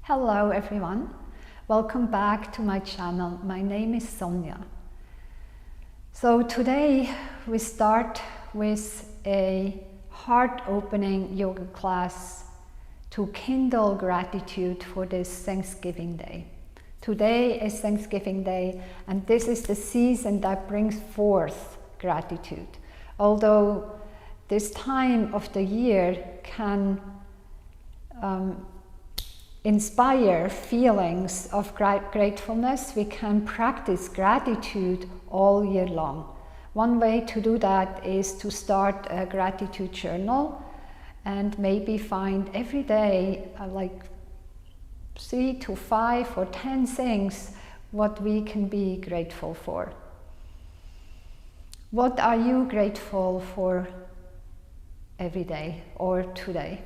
Hello everyone, welcome back to my channel. My name is Sonia. So today we start with a heart-opening yoga class to kindle gratitude for this Thanksgiving Day. Today is Thanksgiving Day, and this is the season that brings forth gratitude. Although this time of the year can inspire feelings of gratefulness, we can practice gratitude all year long. One way to do that is to start a gratitude journal and maybe find every day like 3 to 5 or 10 things what we can be grateful for. What are you grateful for every day or today?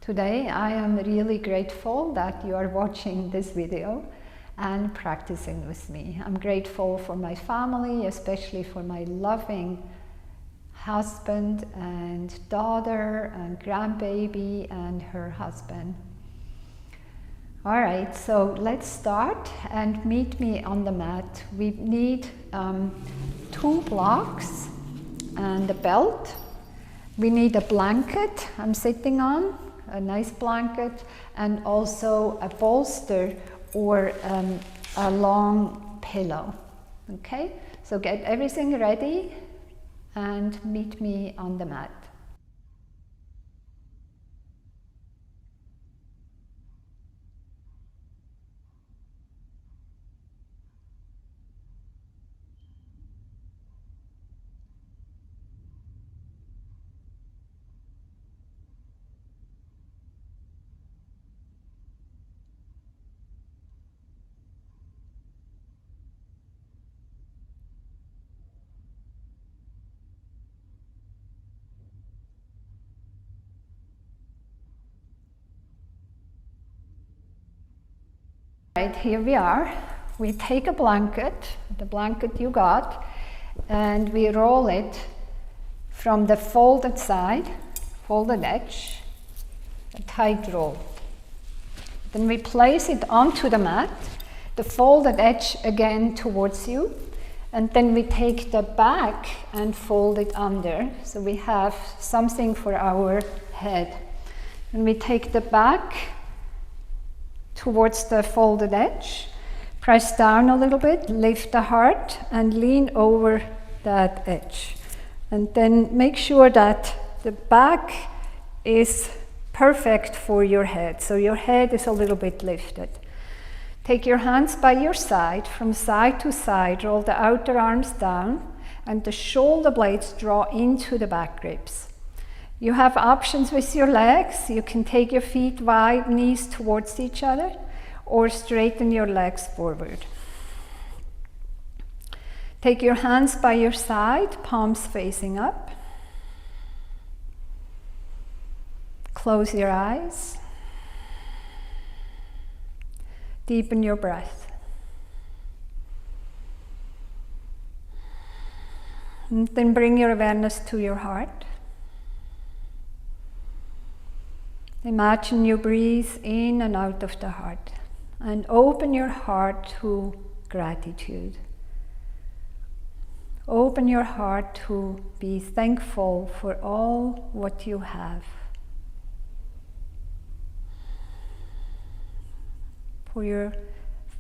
Today I am really grateful that you are watching this video and practicing with me. I'm grateful for my family, especially for my loving husband and daughter and grandbaby and her husband. All right, so let's start and meet me on the mat. We need 2 blocks and a belt. We need a blanket I'm sitting on, a nice blanket, and also a bolster or a long pillow. Okay, so get everything ready and meet me on the mat. Right, here we are. We take a blanket, the blanket you got, and we roll it from the folded side, folded edge, a tight roll. Then we place it onto the mat, the folded edge again towards you, and then we take the back and fold it under, so we have something for our head. And we take the back towards the folded edge, press down a little bit, lift the heart and lean over that edge. And then make sure that the back is perfect for your head, so your head is a little bit lifted. Take your hands by your side, from side to side, roll the outer arms down and the shoulder blades draw into the back ribs. You have options with your legs. You can take your feet wide, knees towards each other, or straighten your legs forward. Take your hands by your side, palms facing up. Close your eyes. Deepen your breath. And then bring your awareness to your heart. Imagine you breathe in and out of the heart and open your heart to gratitude. Open your heart to be thankful for all what you have. For your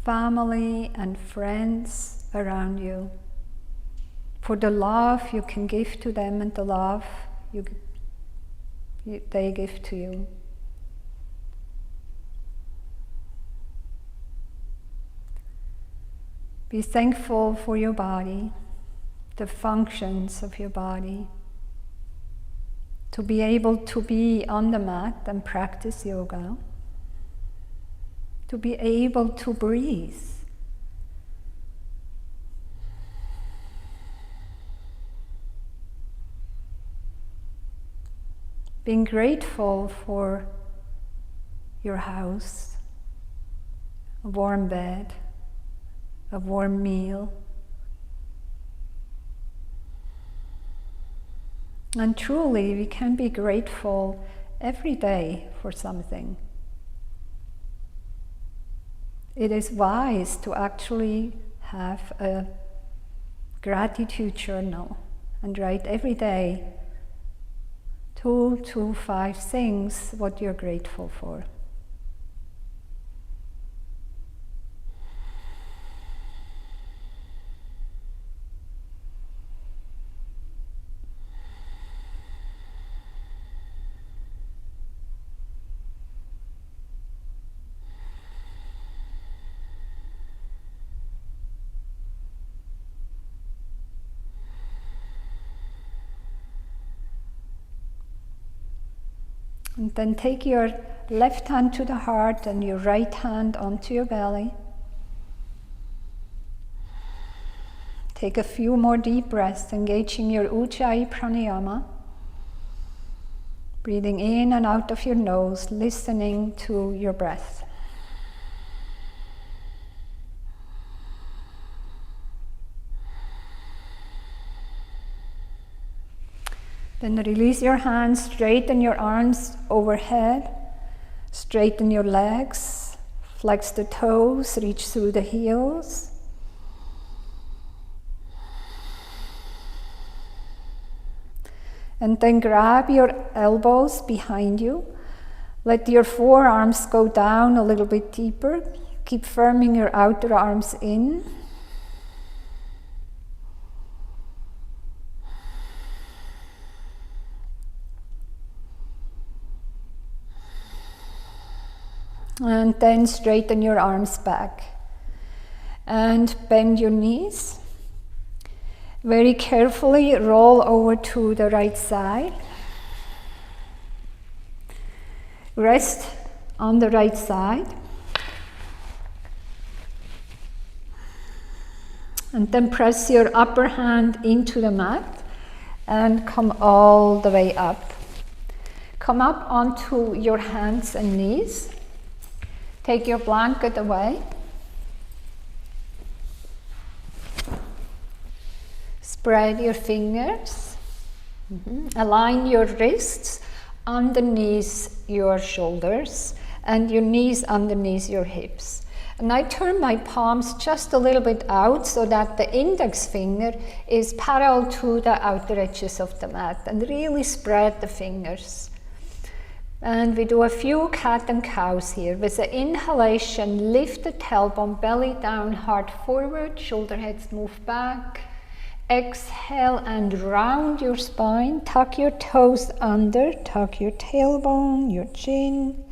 family and friends around you. For the love you can give to them and the love they give to you. Be thankful for your body, the functions of your body, to be able to be on the mat and practice yoga, to be able to breathe. Being grateful for your house, a warm bed, a warm meal, And truly, we can be grateful every day for something. It is wise to actually have a gratitude journal and write every day 2 to 5 things what you're grateful for. And then take your left hand to the heart and your right hand onto your belly. Take a few more deep breaths, engaging your Ujjayi pranayama. Breathing in and out of your nose, listening to your breath. Then release your hands, straighten your arms overhead, straighten your legs, flex the toes, reach through the heels. And then grab your elbows behind you. Let your forearms go down a little bit deeper. Keep firming your outer arms in. And then straighten your arms back and bend your knees. Very carefully roll over to the right side. Rest on the right side. And then press your upper hand into the mat and come all the way up. Come up onto your hands and knees. Take your blanket away. Spread your fingers. Align your wrists underneath your shoulders and your knees underneath your hips. And I turn my palms just a little bit out so that the index finger is parallel to the outer edges of the mat, and really spread the fingers. And we do a few cat and cows here. With the inhalation, lift the tailbone, belly down, heart forward, shoulder heads move back. Exhale and round your spine. Tuck your toes under, tuck your tailbone, your chin.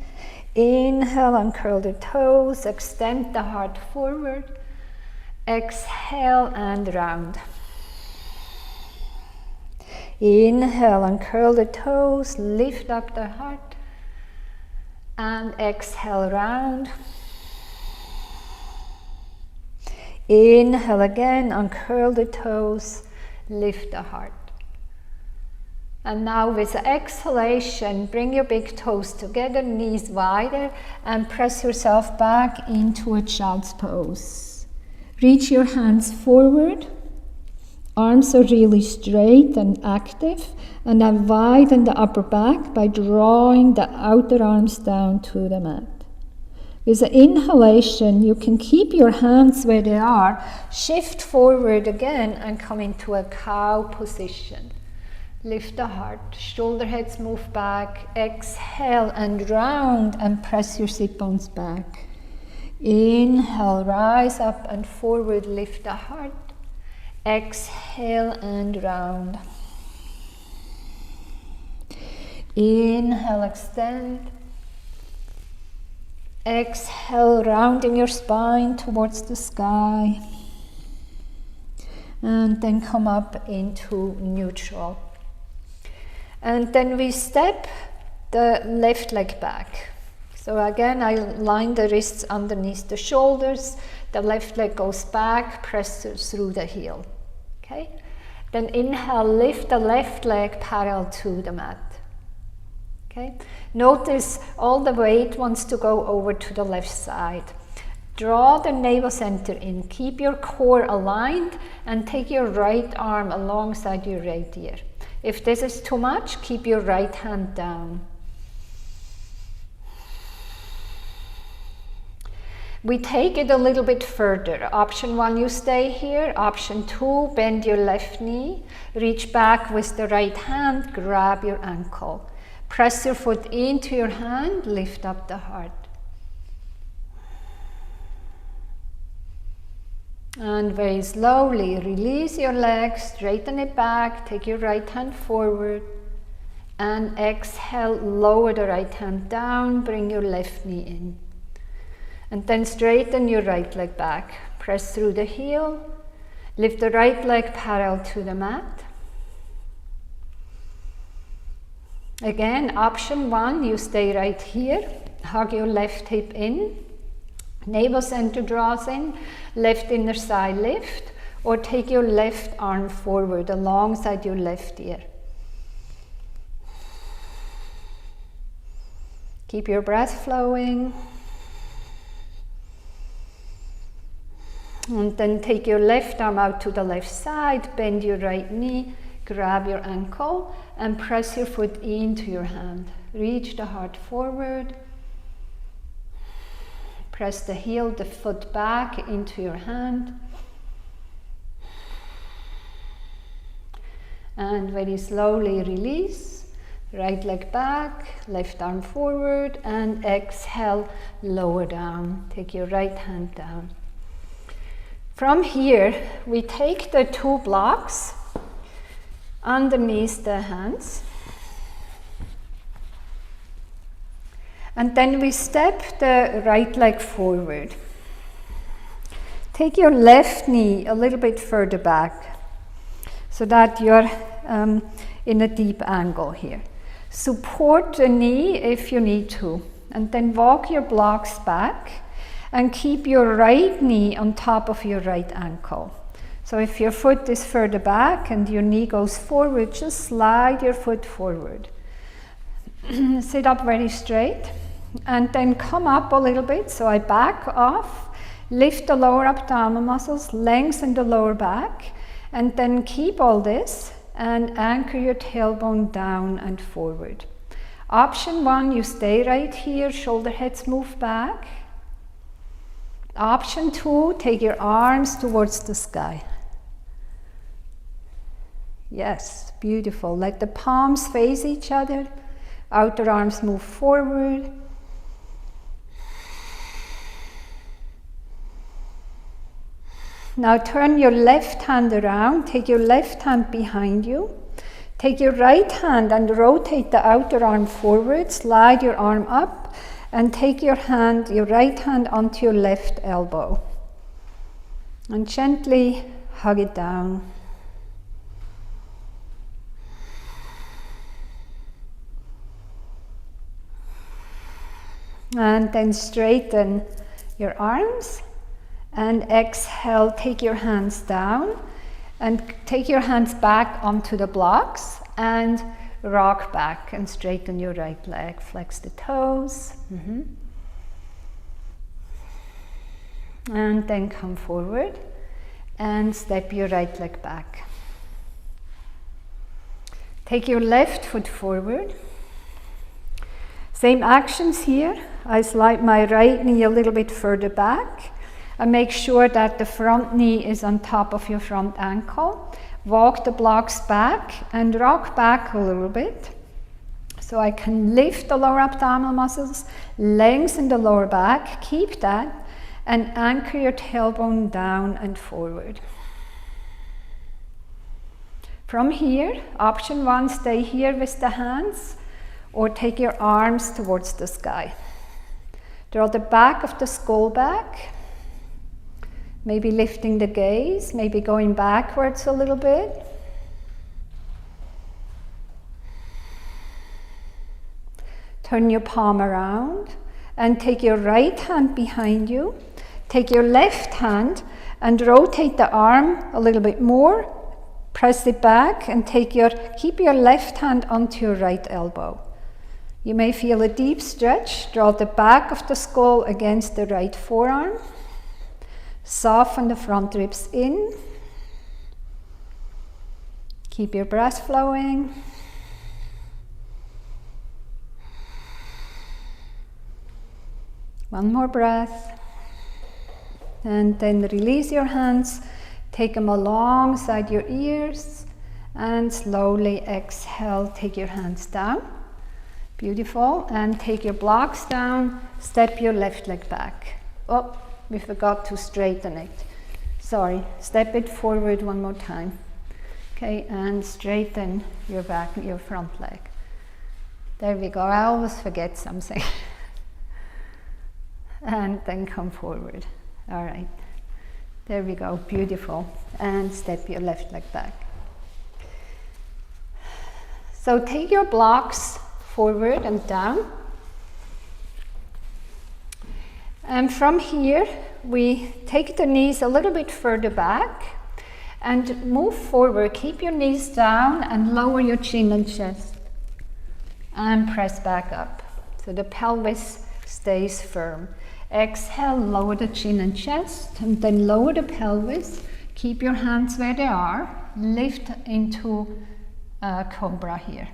Inhale and curl the toes, extend the heart forward. Exhale and round. Inhale and curl the toes, lift up the heart. And exhale, round. Inhale again, uncurl the toes, lift the heart. And now with the exhalation, bring your big toes together, knees wider, and press yourself back into a child's pose. Reach your hands forward. Arms are really straight and active, and then widen the upper back by drawing the outer arms down to the mat. With the inhalation, you can keep your hands where they are, shift forward again, and come into a cow position. Lift the heart, shoulder heads move back, exhale and round, and press your sit bones back. Inhale, rise up and forward, lift the heart. Exhale and round. Inhale, extend. Exhale, rounding your spine towards the sky. And then come up into neutral. And then we step the left leg back. So again, I line the wrists underneath the shoulders. The left leg goes back, press through the heel. Okay? Then inhale, lift the left leg parallel to the mat. Okay? Notice all the weight wants to go over to the left side. Draw the navel center in, keep your core aligned, and take your right arm alongside your right ear. If this is too much, keep your right hand down. We take it a little bit further. Option 1, you stay here. Option 2, bend your left knee. Reach back with the right hand, grab your ankle. Press your foot into your hand, lift up the heart. And very slowly release your legs, straighten it back, take your right hand forward. And exhale, lower the right hand down, bring your left knee in. And then straighten your right leg back. Press through the heel. Lift the right leg parallel to the mat. Again, option 1, you stay right here. Hug your left hip in. Navel center draws in. Left inner thigh lift. Or take your left arm forward alongside your left ear. Keep your breath flowing. And then take your left arm out to the left side, bend your right knee, grab your ankle, and press your foot into your hand. Reach the heart forward. Press the heel, the foot back into your hand. And very slowly release. Right leg back, left arm forward, and exhale, lower down. Take your right hand down. From here, we take the 2 blocks underneath the hands. And then we step the right leg forward. Take your left knee a little bit further back so that you're in a deep angle here. Support the knee if you need to, and then walk your blocks back and keep your right knee on top of your right ankle. So if your foot is further back and your knee goes forward, just slide your foot forward. Sit up very straight and then come up a little bit. So I back off, lift the lower abdominal muscles, lengthen the lower back, and then keep all this and anchor your tailbone down and forward. Option 1, you stay right here, shoulder heads move back. Option 2, take your arms towards the sky. Yes, beautiful. Let the palms face each other. Outer arms move forward. Now turn your left hand around, take your left hand behind you. Take your right hand and rotate the outer arm forward, slide your arm up, and take your right hand onto your left elbow. And gently hug it down. And then straighten your arms. And exhale, take your hands down and take your hands back onto the blocks and rock back and straighten your right leg. Flex the toes. And then come forward and step your right leg back. Take your left foot forward. Same actions here. I slide my right knee a little bit further back. And make sure that the front knee is on top of your front ankle. Walk the blocks back and rock back a little bit. So I can lift the lower abdominal muscles, lengthen the lower back, keep that, and anchor your tailbone down and forward. From here, option 1, stay here with the hands, or take your arms towards the sky. Draw the back of the skull back. Maybe lifting the gaze, maybe going backwards a little bit. Turn your palm around and take your right hand behind you. Take your left hand and rotate the arm a little bit more. Press it back and keep your left hand onto your right elbow. You may feel a deep stretch. Draw the back of the skull against the right forearm. Soften the front ribs in. Keep your breath flowing. One more breath. And then release your hands, take them alongside your ears, and slowly exhale, take your hands down. Beautiful. And take your blocks down, step your left leg back. Oh, we forgot to straighten it. Sorry, step it forward one more time. Okay, and straighten your back, your front leg. There we go, I always forget something. And then come forward. All right, there we go, beautiful. And step your left leg back. So take your blocks forward and down. And from here, we take the knees a little bit further back and move forward. Keep your knees down and lower your chin and chest. And press back up. So the pelvis stays firm. Exhale, lower the chin and chest, and then lower the pelvis. Keep your hands where they are. Lift into cobra here.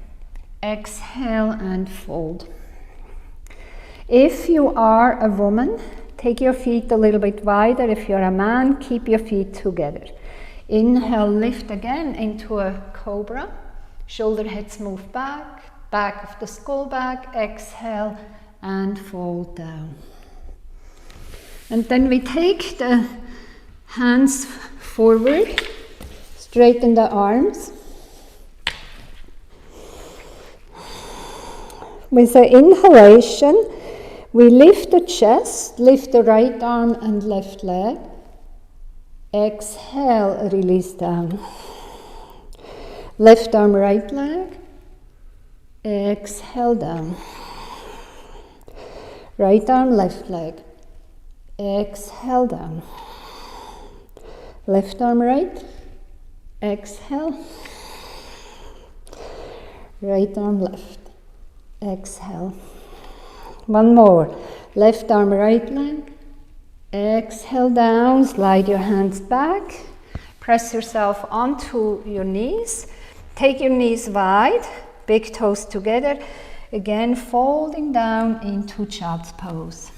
Exhale and fold. If you are a woman, take your feet a little bit wider. If you're a man, keep your feet together. Inhale, lift again into a cobra. Shoulder heads move back, back of the skull back. Exhale and fold down. And then we take the hands forward, straighten the arms. With the inhalation, we lift the chest, lift the right arm and left leg. Exhale, release down. Left arm, right leg. Exhale down. Right arm, left leg. Exhale down. Left arm, right. Exhale. Right arm, left. Exhale. One more. Left arm, right leg. Exhale down. Slide your hands back. Press yourself onto your knees. Take your knees wide. Big toes together. Again, folding down into child's pose.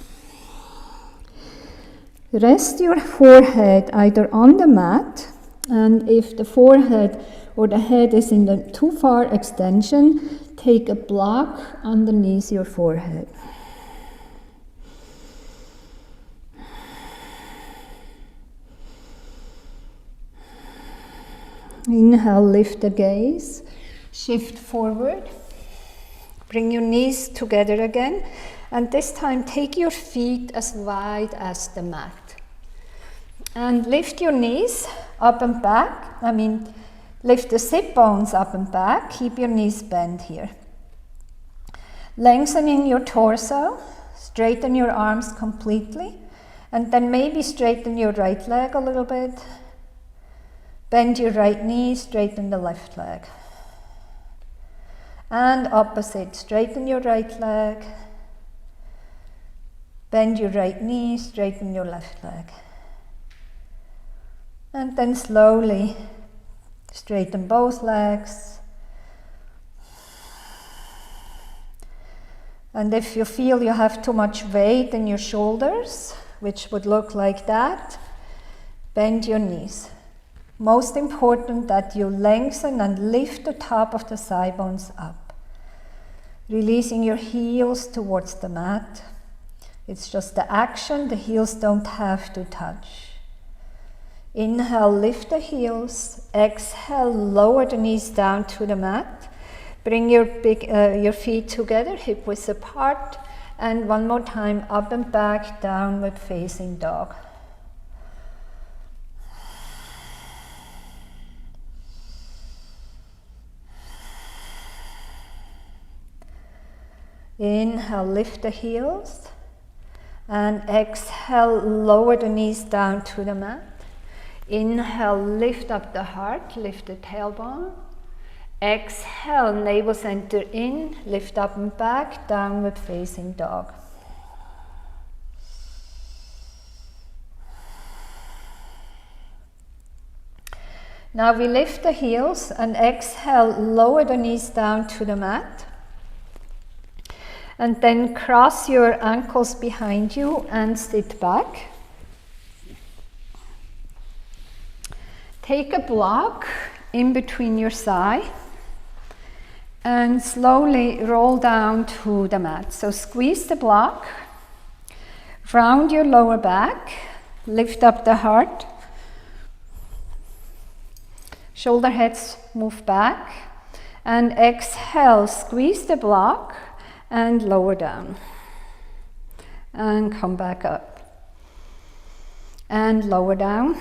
Rest your forehead either on the mat, and if the forehead or the head is in the too far extension, take a block underneath your forehead. Inhale, lift the gaze, shift forward, bring your knees together again, and this time take your feet as wide as the mat. And lift your knees up and back, lift the sit bones up and back, keep your knees bent here. Lengthening your torso, straighten your arms completely, and then maybe straighten your right leg a little bit. Bend your right knee, straighten the left leg. And opposite, straighten your right leg. Bend your right knee, straighten your left leg. And then slowly straighten both legs. And if you feel you have too much weight in your shoulders, which would look like that, bend your knees. Most important that you lengthen and lift the top of the thigh bones up. Releasing your heels towards the mat. It's just the action, the heels don't have to touch. Inhale, lift the heels. Exhale, lower the knees down to the mat. Bring your feet together, hip width apart. And one more time, up and back, downward facing dog. Inhale, lift the heels. And exhale, lower the knees down to the mat. Inhale, lift up the heart, lift the tailbone. Exhale, navel center in, lift up and back, downward facing dog. Now we lift the heels and exhale, lower the knees down to the mat. And then cross your ankles behind you and sit back. Take a block in between your thigh and slowly roll down to the mat. So squeeze the block, round your lower back, lift up the heart, shoulder heads move back, and exhale, squeeze the block and lower down. And come back up. And lower down.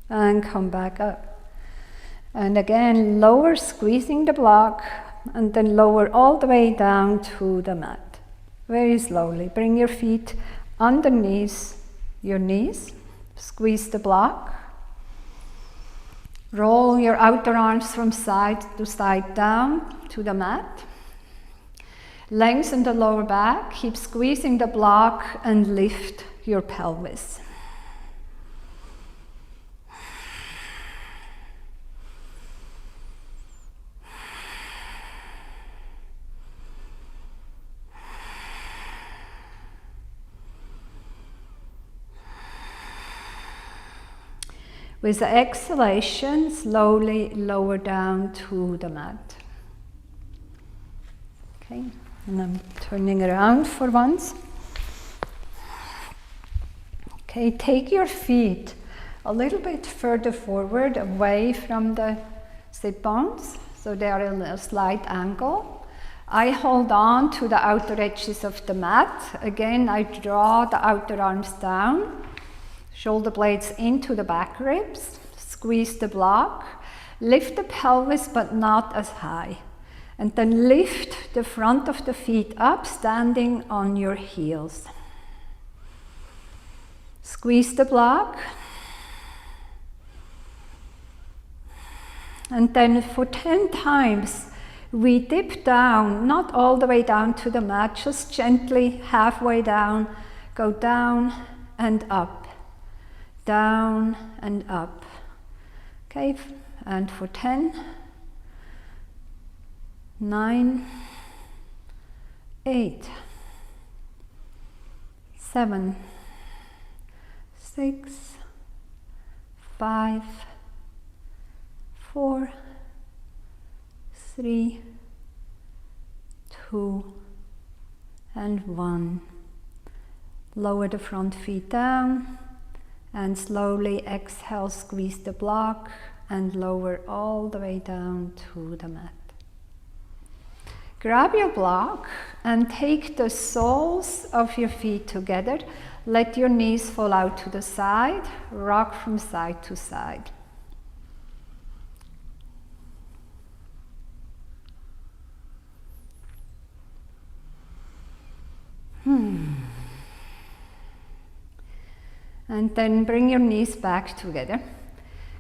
And come back up. And again, lower, squeezing the block, and then lower all the way down to the mat. Very slowly. Bring your feet underneath your knees. Squeeze the block. Roll your outer arms from side to side down to the mat. Lengthen the lower back. Keep squeezing the block and lift your pelvis. With the exhalation, slowly lower down to the mat. Okay, and I'm turning around for once. Okay, take your feet a little bit further forward, away from the sit bones, so they are in a slight angle. I hold on to the outer edges of the mat. Again, I draw the outer arms down. Shoulder blades into the back ribs, squeeze the block, lift the pelvis but not as high, and then lift the front of the feet up, standing on your heels. Squeeze the block, and then for 10 times we dip down, not all the way down to the mat, just gently halfway down, go down and up. Down and up. Okay, and for 10, 9, 8, 7, 6, 5, 4, 3, 2, and 1. Lower the front feet down. And slowly exhale, squeeze the block and lower all the way down to the mat. Grab your block and take the soles of your feet together. Let your knees fall out to the side. Rock from side to side. And then bring your knees back together.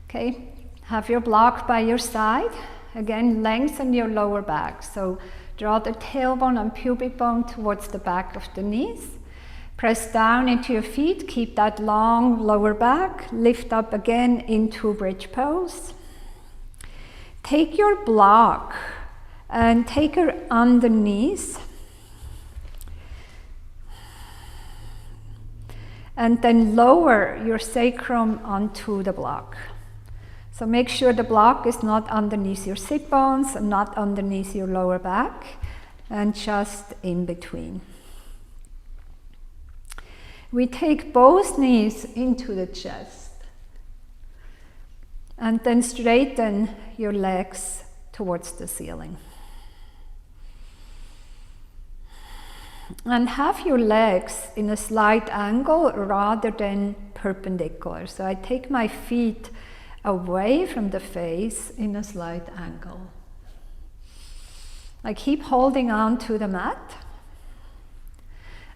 Okay, have your block by your side. Again, lengthen your lower back. So draw the tailbone and pubic bone towards the back of the knees. Press down into your feet. Keep that long lower back. Lift up again into bridge pose. Take your block and take her underneath. And then lower your sacrum onto the block. So make sure the block is not underneath your sit bones and not underneath your lower back, and just in between. We take both knees into the chest and then straighten your legs towards the ceiling. And have your legs in a slight angle rather than perpendicular. So I take my feet away from the face in a slight angle. I keep holding on to the mat.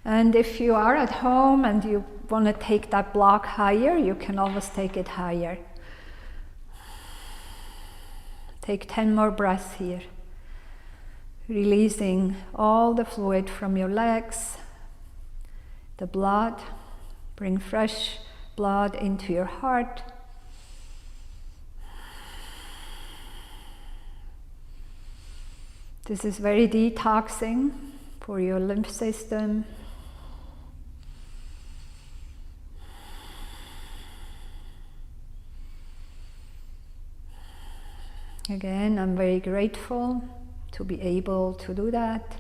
And if you are at home and you want to take that block higher, you can always take it higher. Take 10 more breaths here. Releasing all the fluid from your legs, the blood. Bring fresh blood into your heart. This is very detoxing for your lymph system. Again, I'm very grateful to be able to do that.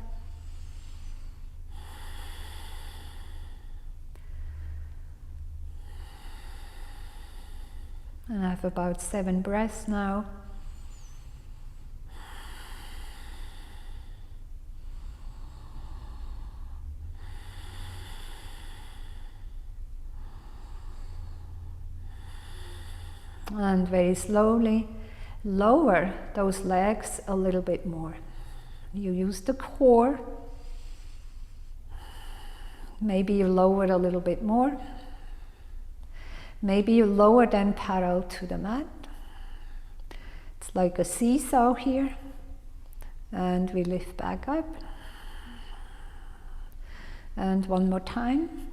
And I have about 7 breaths now. And very slowly lower those legs a little bit more. You use the core. Maybe you lower a little bit more. Maybe you lower them parallel to the mat. It's like a seesaw here. And we lift back up. And one more time.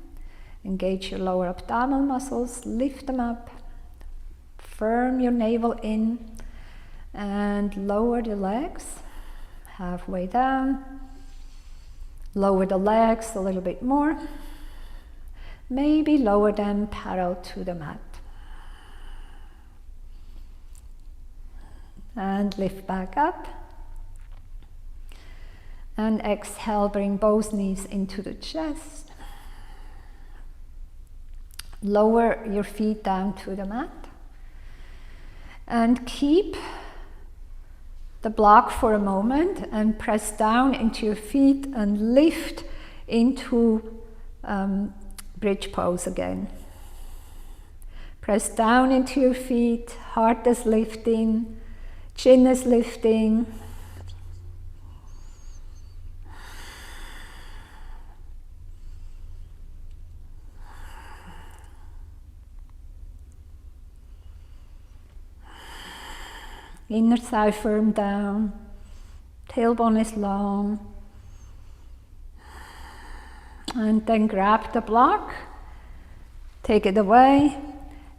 Engage your lower abdominal muscles. Lift them up. Firm your navel in. And lower the legs. Halfway down. Lower the legs a little bit more. Maybe lower them parallel to the mat. And lift back up. And exhale, bring both knees into the chest. Lower your feet down to the mat. And keep the block for a moment and press down into your feet and lift into bridge pose again. Press down into your feet, heart is lifting, chin is lifting. Inner thigh firm down, tailbone is long. And then grab the block, take it away,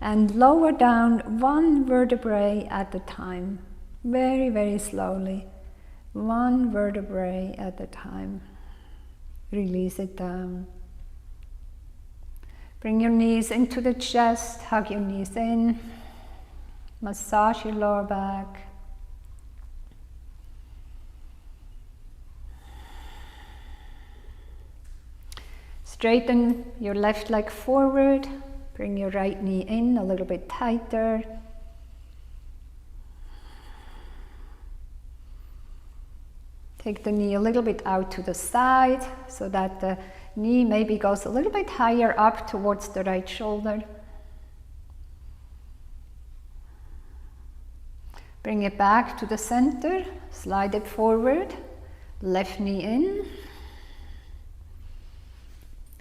and lower down 1 vertebrae at a time. Very, very slowly. 1 vertebrae at a time. Release it down. Bring your knees into the chest, hug your knees in. Massage your lower back. Straighten your left leg forward. Bring your right knee in a little bit tighter. Take the knee a little bit out to the side so that the knee maybe goes a little bit higher up towards the right shoulder. Bring it back to the center, slide it forward, left knee in.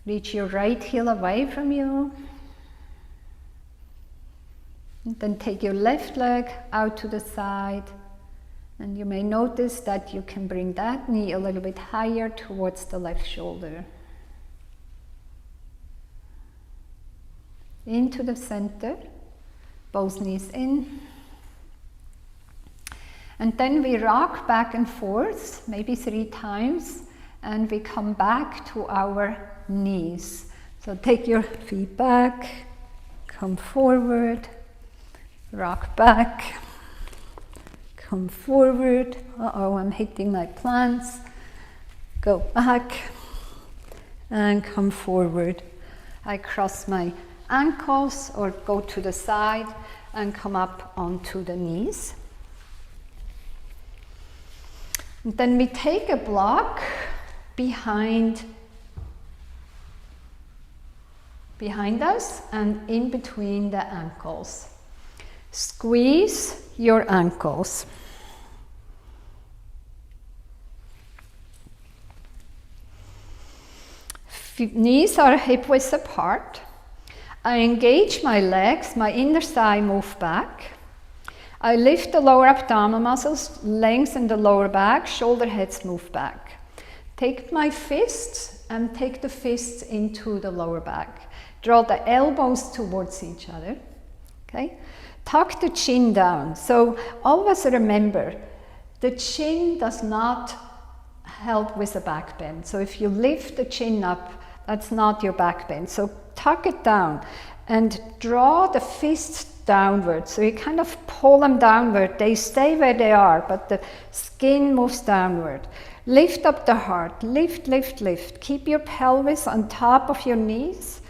Reach your right heel away from you. And then take your left leg out to the side. And you may notice that you can bring that knee a little bit higher towards the left shoulder. Into the center, both knees in. And then we rock back and forth, maybe 3 times, and we come back to our knees. So take your feet back, come forward, rock back, come forward. Uh-oh, I'm hitting my plants. Go back and come forward. I cross my ankles or go to the side and come up onto the knees. And then we take a block behind us and in between the ankles. Squeeze your ankles. Knees are hip width apart. I engage my legs, my inner thigh move back. I lift the lower abdominal muscles, lengthen the lower back, shoulder heads move back. Take my fists and take the fists into the lower back. Draw the elbows towards each other. Okay? Tuck the chin down. So always remember, the chin does not help with a back bend. So if you lift the chin up, that's not your back bend. So tuck it down. and draw the fists downward. So you kind of pull them downward. They stay where they are, but the skin moves downward. Lift up the heart. Lift, lift, lift. Keep your pelvis on top of your knees.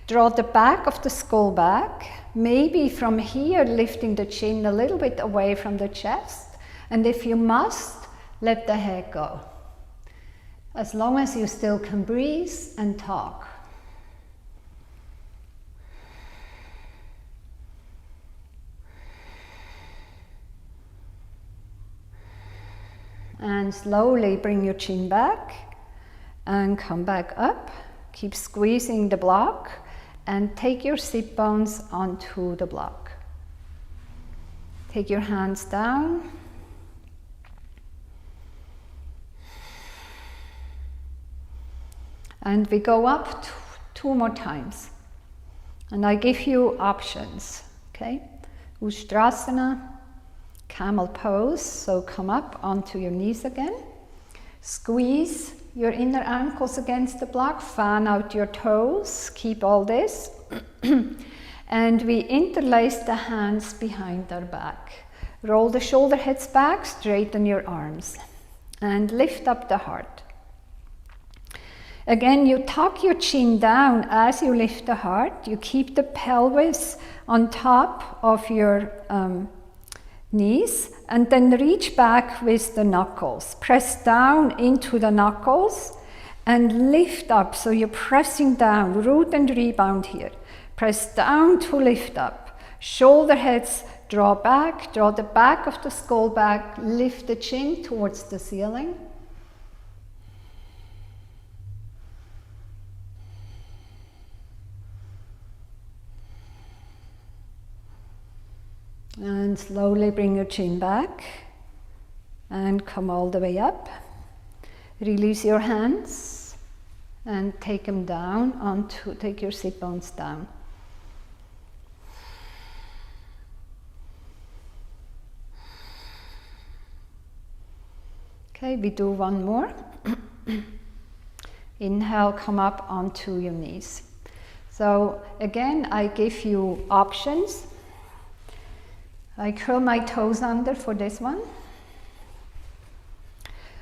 Draw the back of the skull back. Maybe from here, lifting the chin a little bit away from the chest. And if you must, let the head go. As long as you still can breathe and talk. And slowly bring your chin back and come back up. Keep squeezing the block and take your sit bones onto the block. Take your hands down. And we go up two more times. And I give you options, okay? Usdrasana, Camel pose, so come up onto your knees again. Squeeze your inner ankles against the block, fan out your toes, keep all this. And we interlace the hands behind our back. Roll the shoulder heads back, straighten your arms, and lift up the heart. Again, you tuck your chin down as you lift the heart. You keep the pelvis on top of your knees, and then reach back with the knuckles. Press down into the knuckles and lift up. So you're pressing down, root and rebound here. Press down to lift up. Shoulder heads draw back, draw the back of the skull back, lift the chin towards the ceiling. And slowly bring your chin back and come all the way up. Release your hands and take them down take your sit bones down. Okay, we do one more. Inhale, come up onto your knees. So again, I give you options. I curl my toes under for this one.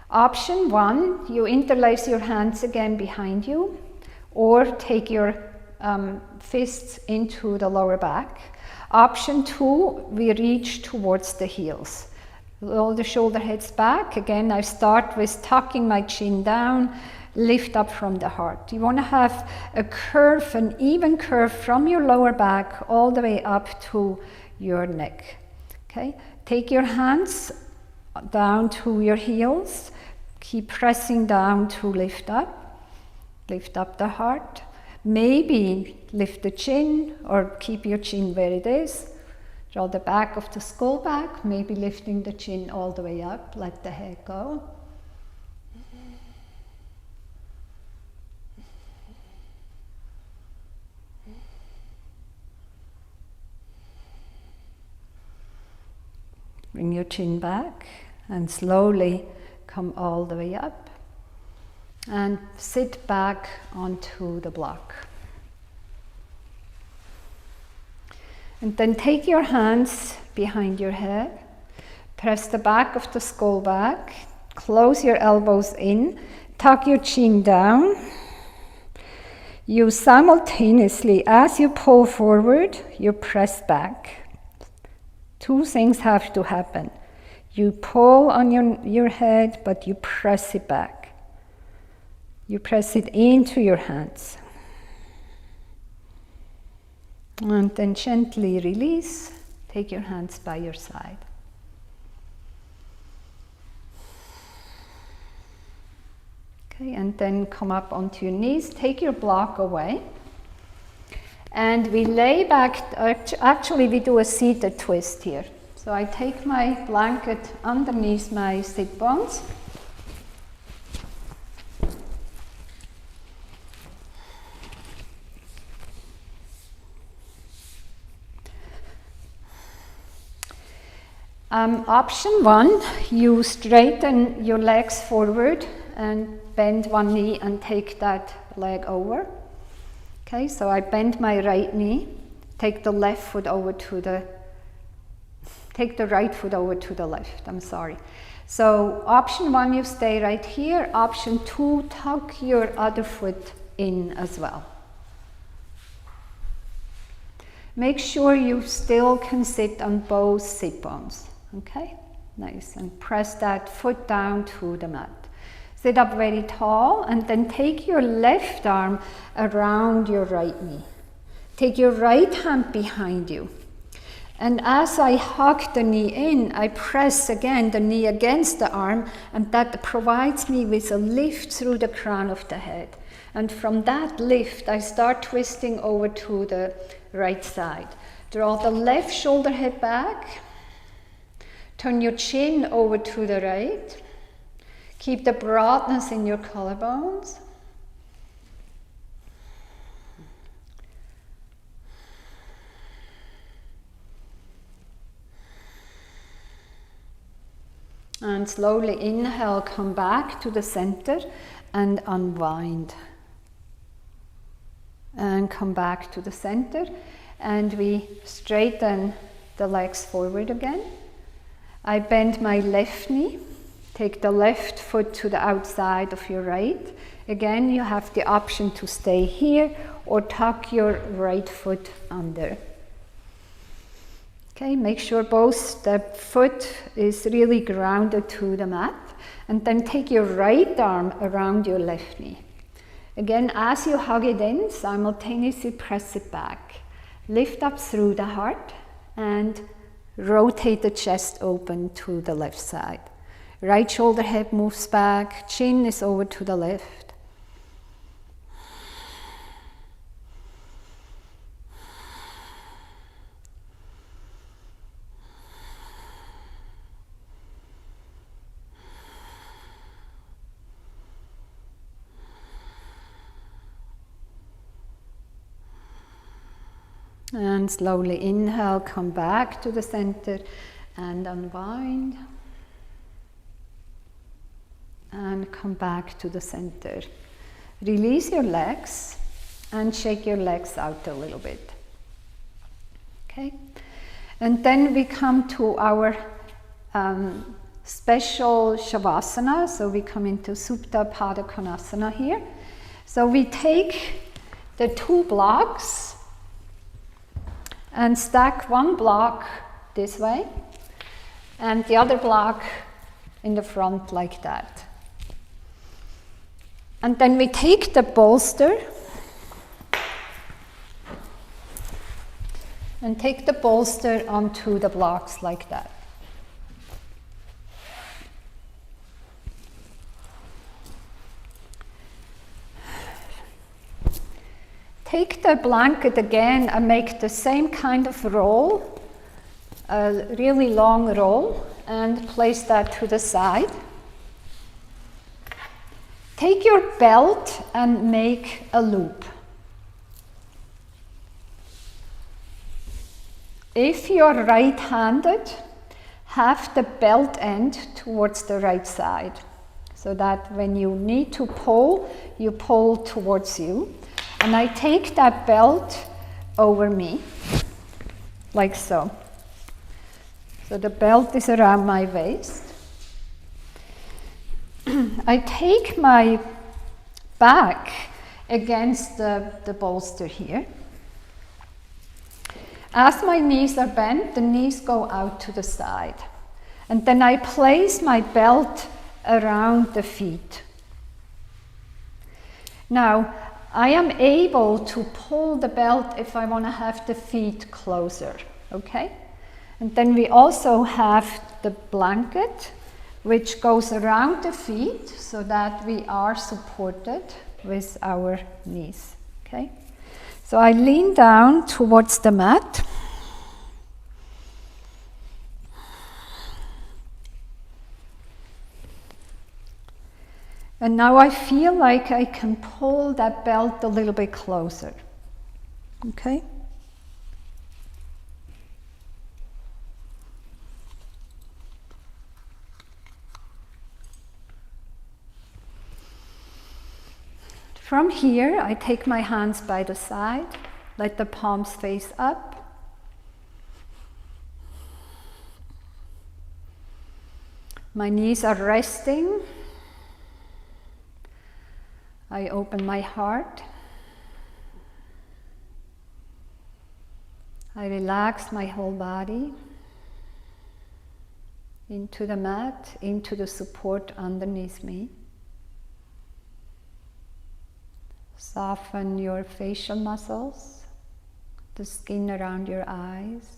Option 1, you interlace your hands again behind you, or take your fists into the lower back. Option 2, we reach towards the heels. Roll the shoulder heads back. Again, I start with tucking my chin down, lift up from the heart. You want to have a curve, an even curve from your lower back all the way up to your neck. Okay, take your hands down to your heels. Keep pressing down to lift up the heart. Maybe lift the chin or keep your chin where it is. Draw the back of the skull back, maybe lifting the chin all the way up, let the head go. Bring your chin back and slowly come all the way up and sit back onto the block. And then take your hands behind your head, press the back of the skull back, close your elbows in, tuck your chin down. You simultaneously, as you pull forward, you press back. Two things have to happen. You pull on your head, but you press it back. You press it into your hands. And then gently release. Take your hands by your side. Okay, and then come up onto your knees. Take your block away. And we lay back, actually we do a seated twist here. So I take my blanket underneath my sit bones. Option 1, you straighten your legs forward and bend one knee and take that leg over. Okay, so I bend my right knee. take the right foot over to the left, I'm sorry. So option 1, you stay right here. Option 2, tuck your other foot in as well. Make sure you still can sit on both sit bones, okay? Nice, and press that foot down to the mat. Sit up very tall, and then take your left arm around your right knee. Take your right hand behind you. And as I hug the knee in, I press again the knee against the arm, and that provides me with a lift through the crown of the head. And from that lift, I start twisting over to the right side. Draw the left shoulder head back. Turn your chin over to the right. Keep the broadness in your collarbones. And slowly inhale, come back to the center and unwind. And come back to the center, and we straighten the legs forward again. I bend my left knee. Take the left foot to the outside of your right. Again, you have the option to stay here or tuck your right foot under. Okay, make sure both the foot is really grounded to the mat, and then take your right arm around your left knee. Again, as you hug it in, simultaneously press it back. Lift up through the heart and rotate the chest open to the left side. Right shoulder head moves back, chin is over to the left. And slowly inhale, come back to the center and unwind. And come back to the center. Release your legs and shake your legs out a little bit. Okay? And then we come to our special Shavasana. So we come into Supta Pada Konasana here. So we take the 2 blocks and stack one block this way and the other block in the front like that. And then we take the bolster and take the bolster onto the blocks like that. Take the blanket again and make the same kind of roll, a really long roll, and place that to the side. Take your belt and make a loop. If you're right-handed, have the belt end towards the right side, so that when you need to pull, you pull towards you. And I take that belt over me, like so. So the belt is around my waist. I take my back against the bolster here. As my knees are bent, the knees go out to the side. And then I place my belt around the feet. Now, I am able to pull the belt if I want to have the feet closer, okay? And then we also have the blanket, which goes around the feet so that we are supported with our knees, okay? So I lean down towards the mat. And now I feel like I can pull that belt a little bit closer, okay? From here, I take my hands by the side, let the palms face up, My knees are resting. I open my heart. I relax my whole body into the mat, into the support underneath me. Soften your facial muscles, the skin around your eyes.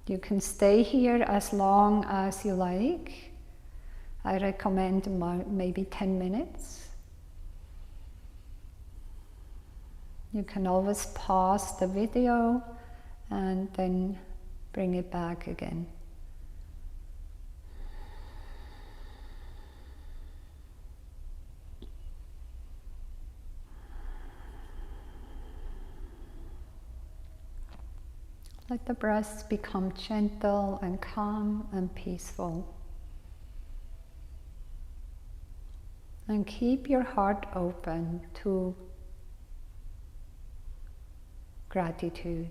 You can stay here as long as you like. I recommend maybe 10 minutes. You can always pause the video and then bring it back again. Let the breath become gentle and calm and peaceful. And keep your heart open to gratitude.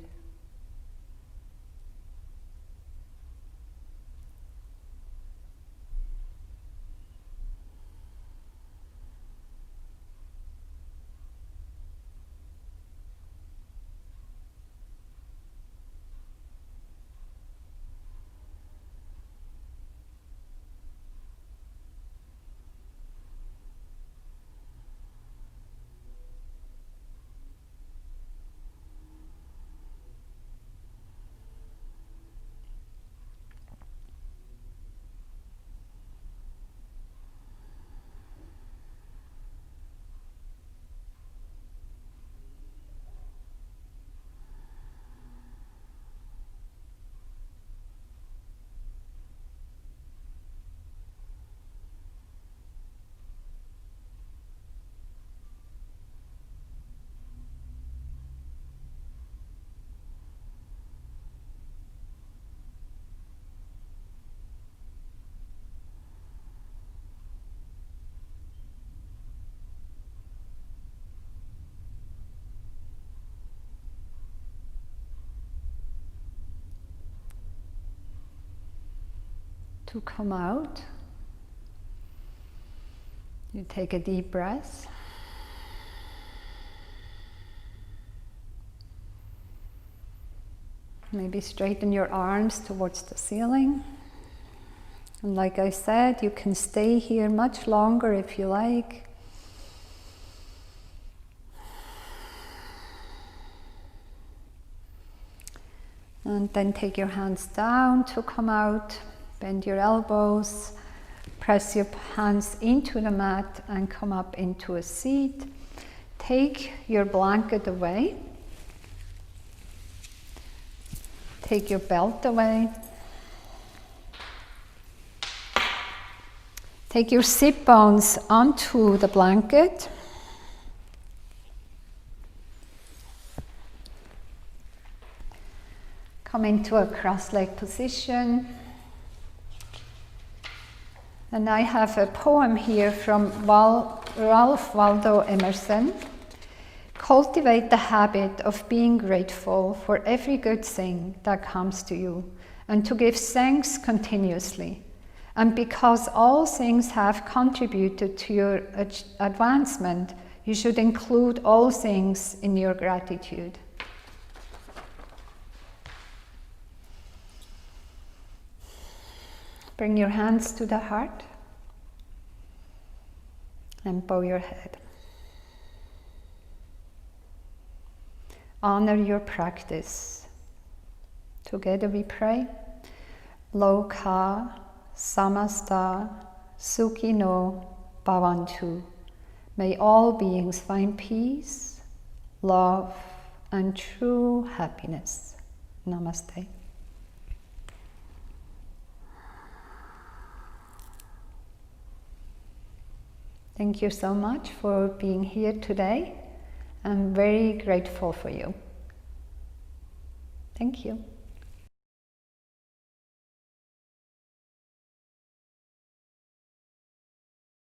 To come out, you take a deep breath. Maybe straighten your arms towards the ceiling. And like I said, you can stay here much longer if you like. And then take your hands down to come out. Bend your elbows, press your hands into the mat and come up into a seat. Take your blanket away. Take your belt away. Take your sit bones onto the blanket. Come into a cross-legged position. And I have a poem here from Ralph Waldo Emerson. Cultivate the habit of being grateful for every good thing that comes to you, and to give thanks continuously. And because all things have contributed to your advancement, you should include all things in your gratitude. Bring your hands to the heart and bow your head. Honor your practice. Together we pray. Loka samasta sukhino bhavantu. May all beings find peace, love, and true happiness. Namaste. Thank you so much for being here today. I'm very grateful for you. Thank you.